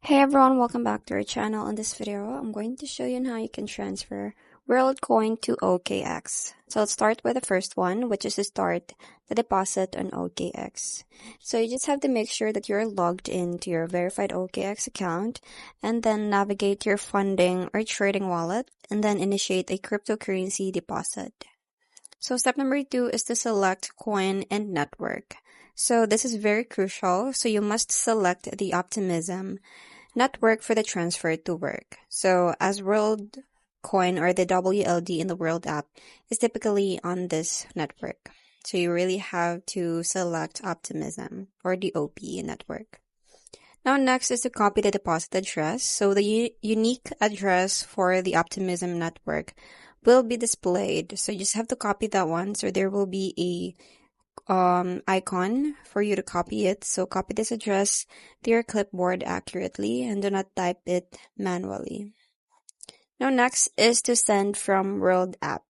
Hey everyone, welcome back to our channel. In this video, I'm going to show you on how you can transfer Worldcoin to OKX. So let's start with the first one, which is to start the deposit on OKX. So you just have to make sure that you're logged into your verified OKX account and then navigate your funding or trading wallet and then initiate a cryptocurrency deposit. So step number 2 is to select coin and network. So this is very crucial. So you must select the Optimism network for the transfer to work. So as Worldcoin or the WLD in the World app is typically on this network. So you really have to select Optimism or the OP network. Now next is to copy the deposit address. So the unique address for the Optimism network will be displayed. So you just have to copy that one. So there will be a icon for you to copy it. So copy this address to your clipboard accurately and do not type it manually. Now next is to send from World app.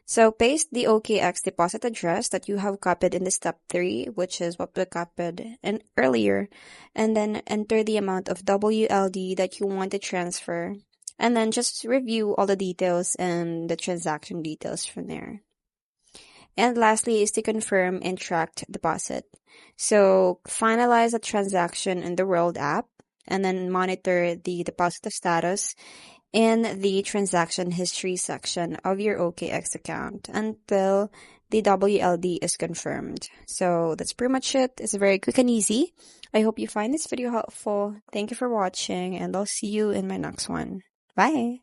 So paste the OKX deposit address that you have copied in the step 3, which is what we copied earlier, and then enter the amount of WLD that you want to transfer, and then just review all the details and the transaction details from there. And lastly is to confirm and tracked deposit. So finalize the transaction in the World app and then monitor the deposit status in the transaction history section of your OKX account until the WLD is confirmed. So that's pretty much it. It's very quick and easy. I hope you find this video helpful. Thank you for watching and I'll see you in my next one. Bye!